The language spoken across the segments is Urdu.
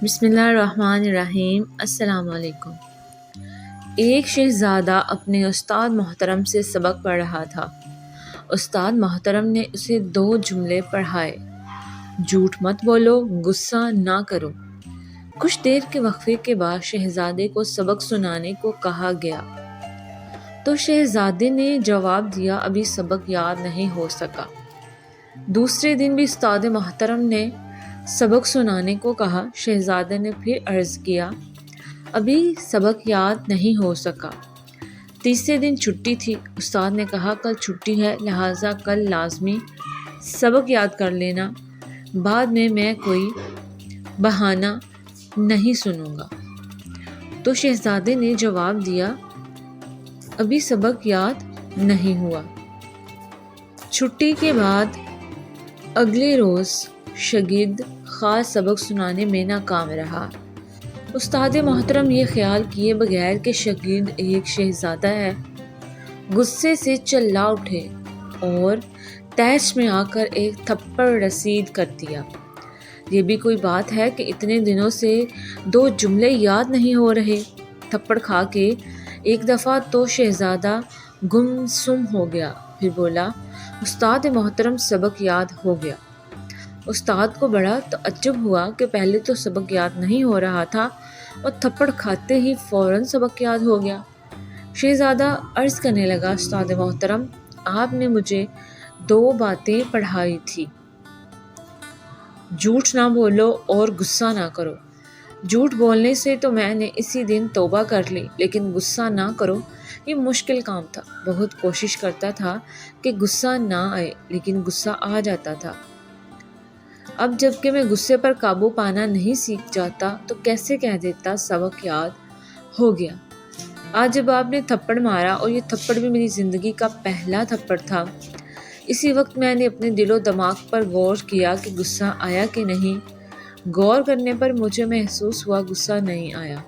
بسم اللہ الرحمن الرحیم۔ السلام علیکم۔ ایک شہزادہ اپنے استاد محترم سے سبق پڑھ رہا تھا۔ استاد محترم نے اسے 2 جملے پڑھائے: جھوٹ مت بولو، غصہ نہ کرو۔ کچھ دیر کے وقفے کے بعد شہزادے کو سبق سنانے کو کہا گیا تو شہزادے نے جواب دیا، ابھی سبق یاد نہیں ہو سکا۔ دوسرے دن بھی استاد محترم نے سبق سنانے کو کہا۔ شہزادے نے پھر عرض کیا، ابھی سبق یاد نہیں ہو سکا۔ تیسرے دن چھٹی تھی۔ استاد نے کہا، کل چھٹی ہے، لہٰذا کل لازمی سبق یاد کر لینا، بعد میں کوئی بہانہ نہیں سنوں گا۔ تو شہزادے نے جواب دیا، ابھی سبق یاد نہیں ہوا۔ چھٹی کے بعد اگلے روز شاگرد خاص سبق سنانے میں ناکام رہا۔ استاد محترم یہ خیال کیے بغیر کہ شاگرد ایک شہزادہ ہے، غصے سے چلا اٹھے اور طیش میں آ کر ایک تھپڑ رسید کر دیا۔ یہ بھی کوئی بات ہے کہ اتنے دنوں سے 2 جملے یاد نہیں ہو رہے۔ تھپڑ کھا کے ایک دفعہ تو شہزادہ گم سم ہو گیا، پھر بولا، استاد محترم سبق یاد ہو گیا۔ استاد کو بڑا تعجب ہوا کہ پہلے تو سبق یاد نہیں ہو رہا تھا اور تھپڑ کھاتے ہی فوراً سبق یاد ہو گیا۔ شہزادہ عرض کرنے لگا، استاد محترم، آپ نے مجھے 2 باتیں پڑھائی تھی: جھوٹ نہ بولو اور غصہ نہ کرو۔ جھوٹ بولنے سے تو میں نے اسی دن توبہ کر لی، لیکن غصہ نہ کرو یہ مشکل کام تھا۔ بہت کوشش کرتا تھا کہ غصہ نہ آئے، لیکن غصہ آ جاتا تھا۔ اب جب کہ میں غصے پر قابو پانا نہیں سیکھ جاتا تو کیسے کہہ دیتا سبق یاد ہو گیا۔ آج جب آپ نے تھپڑ مارا، اور یہ تھپڑ بھی میری زندگی کا پہلا تھپڑ تھا، اسی وقت میں نے اپنے دل و دماغ پر غور کیا کہ غصہ آیا کہ نہیں۔ غور کرنے پر مجھے محسوس ہوا غصہ نہیں آیا۔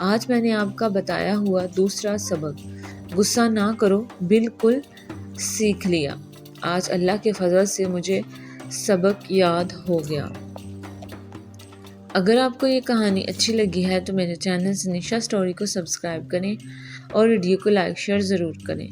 آج میں نے آپ کا بتایا ہوا دوسرا سبق، غصہ نہ کرو، بالکل سیکھ لیا۔ آج اللہ کے فضل سے مجھے سبق یاد ہو گیا۔ اگر آپ کو یہ کہانی اچھی لگی ہے تو میرے چینل سنیشا اسٹوری کو سبسکرائب کریں اور ویڈیو کو لائک شیئر ضرور کریں۔